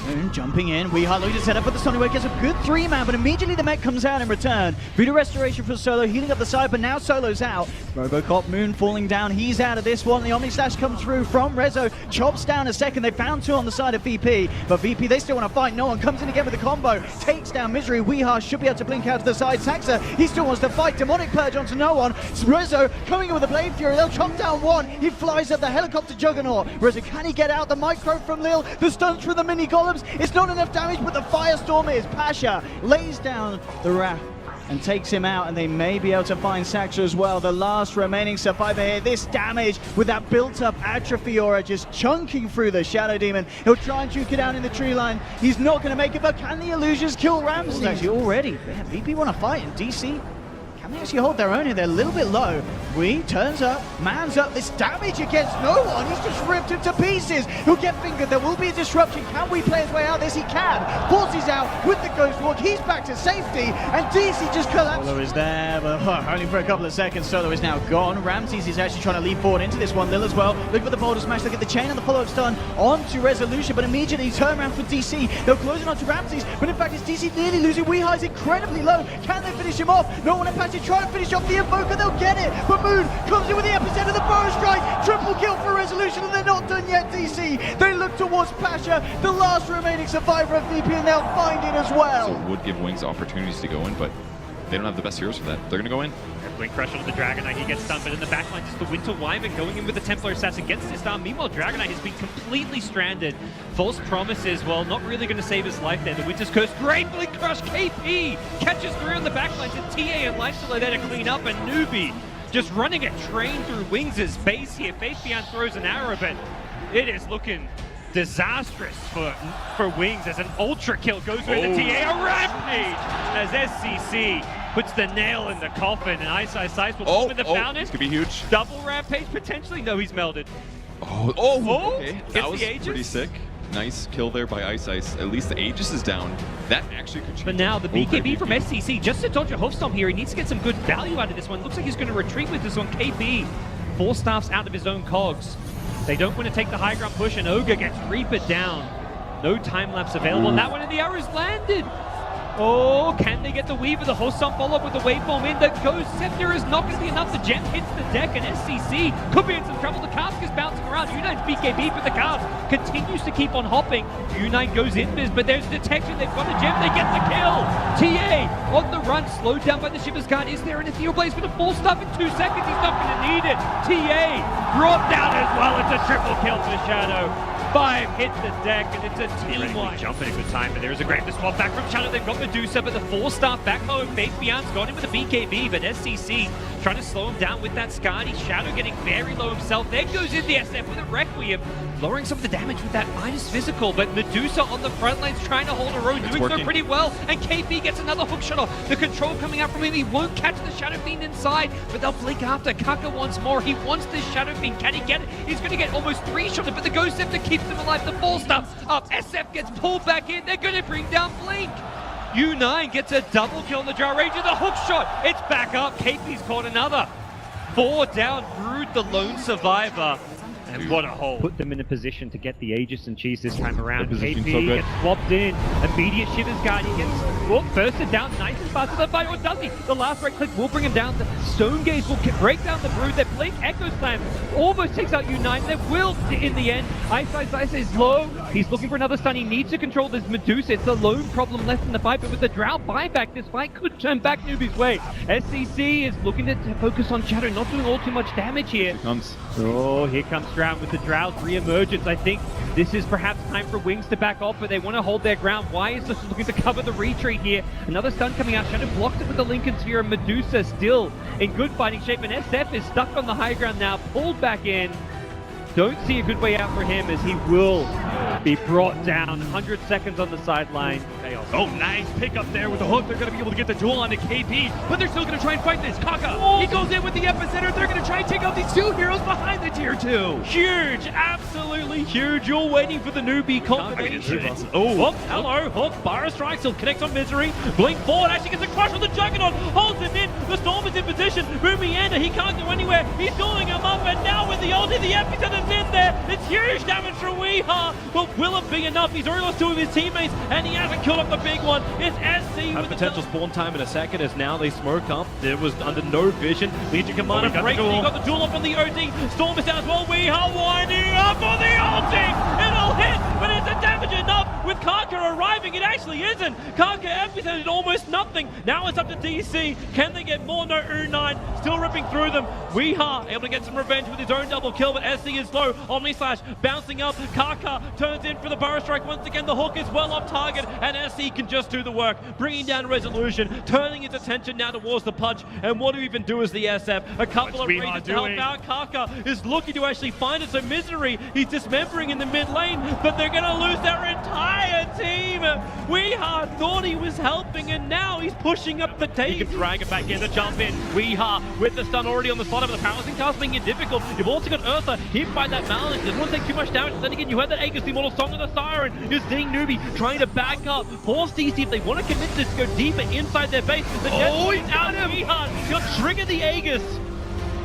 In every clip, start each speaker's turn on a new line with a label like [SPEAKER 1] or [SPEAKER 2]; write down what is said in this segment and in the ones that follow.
[SPEAKER 1] Moon jumping in. Weehaw looking to set up with the Sonic Wave, gets a good 3-man, but immediately the mech comes out in return. Voodoo Restoration for Solo, healing up the side, but now Solo's out. Robocop, Moon falling down, he's out of this one. The Omni Slash comes through from Rezo, chops down a second. They found 2 on the side of VP, but VP, they still want to fight. No one comes in again with the combo, takes down Misery. Weehaw should be able to blink out to the side. Saxa, he still wants to fight. Demonic Purge onto no one. Rezo coming in with a Blade Fury, they'll chop down one. He flies up the helicopter Juggernaut. Rezo, can he get out? The micro from Lil, the stuns from the mini golems. It's not enough damage, but the Firestorm is. Pasha lays down the Wrath and takes him out, and they may be able to find Saxa as well. The last remaining survivor here. This damage with that built-up Atrophy Aura just chunking through the Shadow Demon. He'll try and juke it down in the tree line. He's not going to make it, but can the Illusions kill Ramsey? Actually already. Yeah, VP want to fight, and DC, can they actually hold their own here? They're a little bit low. Wee turns up, man's up. This damage against no one. He's just ripped him to pieces. He'll get fingered. There will be a disruption. Can we play his way out of this? He can. Forces out with the Ghost Walk. He's back to safety, and DC just collapsed. Solo is there, but only for a couple of seconds. Solo is now gone. Ramses is actually trying to leap forward into this one. Lil as well. Look for the boulder smash. Look at the chain on the follow-up stun onto Resolution, but immediately turn around for DC. They'll close it onto Ramses, but in fact it's DC nearly losing. Weehigh's incredibly low. Can they finish him off? No one Apache trying to finish off the Invoker. They'll get it, but Moon comes in with the epicenter of the Burrow Strike. Triple kill for Resolution, and they're not done yet, DC. They look towards Pasha, the last remaining survivor of VP, and they'll find it as well.
[SPEAKER 2] So it would give Wings opportunities to go in, but they don't have the best heroes for that. They're going to go in.
[SPEAKER 3] Blink Crush onto the Dragonite, he gets stunned, but in the backline, just the Winter Wyvern going in with the Templar Assassin, gets this down. Meanwhile, Dragonite has been completely stranded. False promises, well, not really going to save his life there. The Winter's Curse, great Blink Crush, KP catches through on the backline to TA and Lifesteal there to clean up, and Newbie just running a train through Wings' base here. Faith Beyond throws an arrow, but it is looking disastrous for Wings as an ultra kill goes with the TA. A rampage as SCC puts the nail in the coffin, and Ice will come in the fountain.
[SPEAKER 2] This could be huge.
[SPEAKER 3] Double rampage potentially? No, he's melded.
[SPEAKER 2] Okay. That was
[SPEAKER 3] the
[SPEAKER 2] pretty sick. Nice kill there by Ice. At least the Aegis is down. That actually could change.
[SPEAKER 3] But now the BKB from SCC, just to dodge a Hoofstomp here, he needs to get some good value out of this one. Looks like he's going to retreat with this one. KP, 4 staffs out of his own cogs. They don't want to take the high ground push, and Ogre gets Reaper down. No time lapse available, and that one of the arrows landed. Oh, can they get the Weaver? The Hoofstomp follow up with the waveform in. The Ghost Scepter is not going to be enough. The gem hits the deck, and SCC could be in some trouble. The Cask is bouncing around. U9's BKB, but the Cask continues to keep on hopping. U9 goes in, but there's detection. They've got a gem. They get the kill. TA on the run, slowed down by the Shiver's Guard. Is there an Ethereal Blaze going to full stuff in 2 seconds? He's not going to need it. TA brought down as well. It's a triple kill to Shadow. 5 hit the deck, and it's a team-wide jump at a good time, but there is a great swap back from Shadow. They've got Medusa, but the 4-staff back home. Faith Beyond's got him with a BKB, but SCC trying to slow him down with that Skadi. Shadow getting very low himself. There goes in the SF with a Requiem, lowering some of the damage with that minus physical, but Medusa on the front lines trying to hold her own, doing so pretty well, and KP gets another hook shot off. The control coming out from him. He won't catch the Shadow Fiend inside, but they'll blink after. Kaka once more. He wants this Shadow Fiend. Can he get it? He's going to get almost 3-shotted, but the Ghost Scepter keeps him alive. The 4-staff up. SF gets pulled back in. They're going to bring down Blink. U9 gets a double kill on the Jar Ranger. The hook shot. It's back up. KP's caught another. 4 down. Brood, the lone survivor. And what a hole. Put them in a position to get the Aegis and Cheese this time around. KP gets swapped in. Immediate Shiver's Guard. He gets bursted down nice and fast to the fight. Or does he? The last right click will bring him down. The Stone Gaze will break down the Brood. Their Blink Echo Slam almost takes out U9. They will in the end. Ice is low. He's looking for another stun. He needs to control this Medusa. It's the lone problem left in the fight. But with the Drought buyback, this fight could turn back Newbie's way. SCC is looking to focus on Shadow, not doing all too much damage here. Here comes Drought with the Drought's re-emergence. I think this is perhaps time for Wings to back off, but they want to hold their ground. Why is this looking to cover the retreat here? Another stun coming out. Shadow blocks it with the Lincoln Sphere, and Medusa still in good fighting shape, and SF is stuck on the high ground now, pulled back in. Don't see a good way out for him as he will be brought down. 100 seconds on the sideline.
[SPEAKER 4] Oh, nice pick up there with the hook. They're going to be able to get the duel onto KP, but they're still going to try and fight this. Kaka, he goes in with the epicenter. They're going to try and take out these 2 heroes behind the tier 2. Huge, absolutely huge. You're waiting for the newbie combination. Hook, hello, hook, Barra strikes. He'll connect on Misery. Blink forward, actually gets a crush on the Juggernaut. Holds him in.
[SPEAKER 3] The Storm is in position. Rumianda, he can't go anywhere. He's calling him up, and now with the ulti, the Epicenter's in there. It's huge damage from Weeha, but will it be enough? He's already lost two of his teammates, and he hasn't killed up the big one. It's SC
[SPEAKER 4] Have
[SPEAKER 3] with
[SPEAKER 4] potential spawn time in a second as now they smoke up. There was under no vision. Legion Commander breaks.
[SPEAKER 3] He got the duel up on the OD. Storm is down as well. Weeha winding up for the ulti. It'll hit, but is the damage enough? With Kaka arriving, it actually isn't. Kaka Epicenter almost nothing. Now it's up to DC. Can they get more? No, U9 still ripping through them. Weeha able to get some revenge with his own double kill, but SC is low. Omni Slash bouncing up. Kaka turns in for the Burrow Strike once again. The hook is well off target, and SC can just do the work, bringing down Resolution, turning his attention now towards the punch. And what do we even do as the SF? A couple of raises to help out. Kaka is looking to actually find it. So Misery, he's dismembering in the mid lane, but they're going to lose their entire team. Weeha thought he was helping, and now he's pushing up the tape.
[SPEAKER 4] He can drag it back in to jump in. Weeha with the stun already on the spot of the Paralyzing Cast, making it difficult. You've also got Ursa hit by that balance. Doesn't want to take too much damage. Then again, you heard that Aegis, the Immortal Song of the Siren. You're seeing Newbie trying to back up. Force DC if they want to commit this, go deeper inside their base. The he's out of Weeha. He'll trigger the Aegis.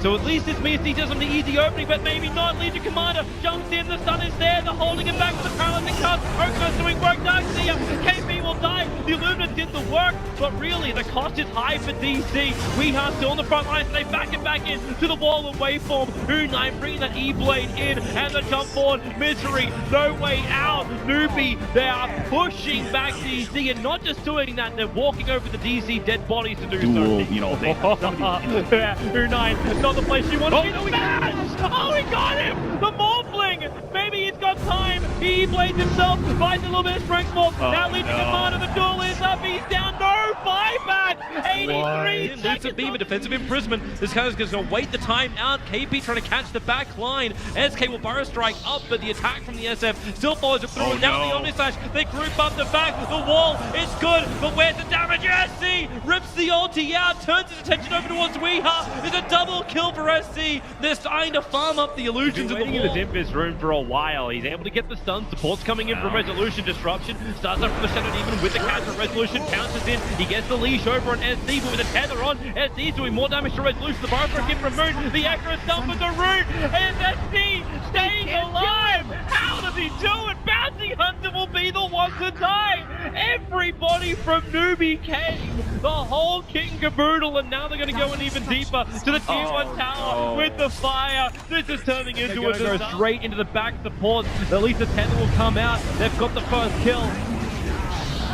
[SPEAKER 4] So at least this means he does some easy opening, but maybe not. Legion Commander jumps in, the stun is there, they're holding him back with the Paralyzing Cast. Oko's doing work, Darkseer, KP will die. The Illumina did the work, but really the cost is high for DC. Weeha still on the front line, so they back it back in to the wall of waveform. U9 bringing that E-Blade in, and the jump forward. Misery, no way out. Newbie, they are pushing back DC, and not just doing that, they're walking over the DC dead bodies to do so.
[SPEAKER 2] You know,
[SPEAKER 3] U9, not the place you want to be. The match! Oh, he got him! The Morphling! Maybe he's got time. He blades himself, finds a little bit of strength more. Now Legion Commander, the duel is up. He's down. No buyback! 83
[SPEAKER 4] That's a beam of defensive imprisonment. This guy is going to wait the time out. KP trying to catch the back line. SK will Burrow Strike up, but the attack from the SF still follows it through. Now the Omni Slash, they group up the back. The wall is good, but where's the damage? SC rips the ulti out, turns his attention over towards Weeha. It's a double kill for SC. They're starting to farm up the illusions of the wall.
[SPEAKER 3] In the Dimpers room for a while. He's able to get the stun. Support's coming in from Resolution. Disruption starts up from the Shadow Demon with the counter. Resolution pounces in. He gets the leash over on SC, but with a tether on, SC is doing more damage to Resolution. The Burrow Strike in from Moon. The accurate stun with the root. And SC staying alive. How does he do it? Bounty Hunter will be the one to die. Everybody from Newbie came. The whole King Caboodle, and now they're going to go in even deeper to the Tier 1 tower with the fire. This is turning into a disaster. Go straight into the back support. At least the tether will come out. They've got the first kill.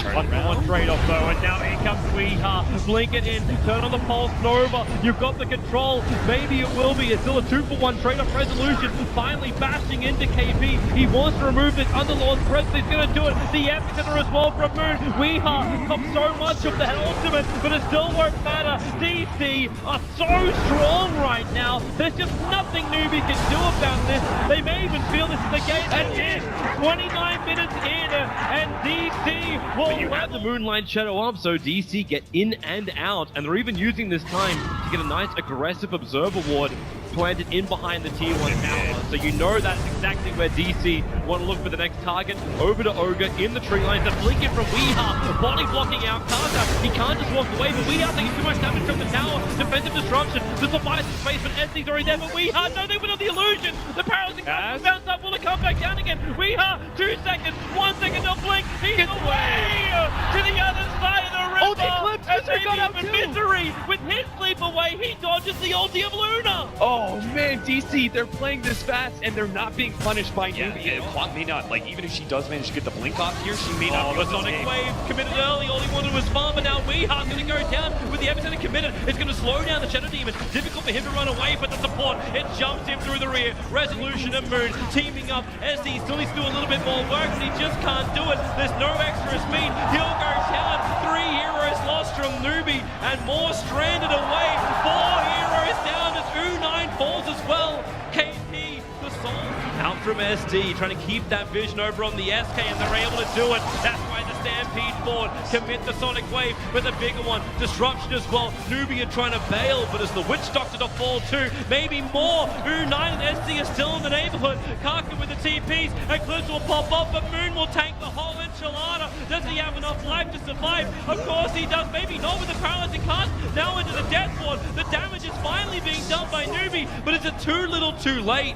[SPEAKER 3] 1-for-1 trade-off though, and now in comes Weeha. Blink it in, turn on the pulse, Nova. You've got the control. Maybe it will be. It's still a 2-for-1 trade-off. Resolution finally bashing into KP. He wants to remove this Underlord's presence. He's going to do it. The Epicenter as well from Moon. Weeha comes so much of the ultimate, but it still won't matter. DC are so strong right now. There's just nothing Newbie can do about this. They may even feel this is the game. And in 29 minutes in, and DC will
[SPEAKER 4] you have the Moonlight Shadow up, so DC get in and out, and they're even using this time to get a nice aggressive Observer Ward planted in behind the Tier 1 tower. So you know that's exactly where DC want to look for the next target. Over to Ogre in the tree line. The blink in from Weeha. Body blocking out Carter. He can't just walk away, but Weeha taking too much damage from the tower. Defensive disruption. The survives the space, but SC's already there. But Weeha, no, they went on the illusion. The Paralyzing Cast bounce up. Will it come back down again? Weeha, 2 seconds. 1 second, they'll blink. He's away to the other side of the river.
[SPEAKER 3] Oh, they clipped.
[SPEAKER 4] And they got up in Misery. With his sleep away, he dodges the ulti of Luna.
[SPEAKER 2] Oh man, DC, they're playing this fast and they're not being punished by Newbie. Clock may not, like, even if she does manage to get the blink off here, she may not.
[SPEAKER 3] The Sonic Wave committed early. All he wanted was farm, but now Weeha's going to go down with the Epicenter committed. It's going to slow down the Shadow Demon. Difficult for him to run away, but the support, it jumps him through the rear. Resolution and Moon teaming up. SD still needs to do a little bit more work, but he just can't do it. There's no extra speed. He'll go down. 3 heroes lost from Newbie, and more stranded away. 4 heroes down as U9 falls as well. KP, the soul, out from SD, trying to keep that vision over on the SK, and they're able to do it. That's why the Stampede forward commit the Sonic Wave with a bigger one. Disruption as well. Nubia trying to bail, but as the Witch Doctor to fall too, maybe more. U9 and SC are still in the neighborhood. Kaka with the TPs, and Clips will pop up, but Moon will tank the whole entire
[SPEAKER 4] enchilada. Does he have enough life to survive? Of course he does. Maybe not with the paralyzing cast. Now into the death ward. The damage is finally being done by Newbie, but it's a too little too late.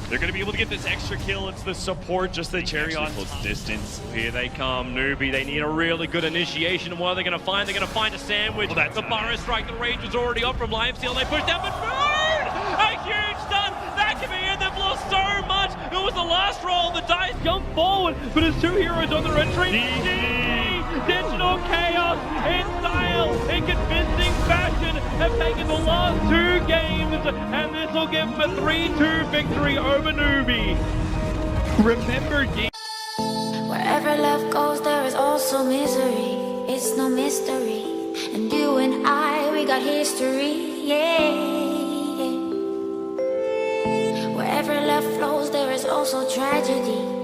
[SPEAKER 2] They're going to be able to get this extra kill. It's the support, just the cherry on close distance.
[SPEAKER 4] Here they come, Newbie. They need a really good initiation. And what are they going to find? They're going to find a sandwich.
[SPEAKER 2] Oh, that's
[SPEAKER 4] the Burrow Strike, the rage was already up from Lifesteal. They push down, but burn! A huge stun! That could be it. They've lost so much. It was the last roll. The dice come forward, but it's 2 heroes on the retreat. Digital Chaos in style, in convincing fashion, have taken the last 2 games, and this will give them a 3-2 victory over Newbie.
[SPEAKER 2] Remember,
[SPEAKER 5] Wherever love goes, there is also misery. It's no mystery. And you and I, we got history, yeah. Wherever love flows, there is also tragedy.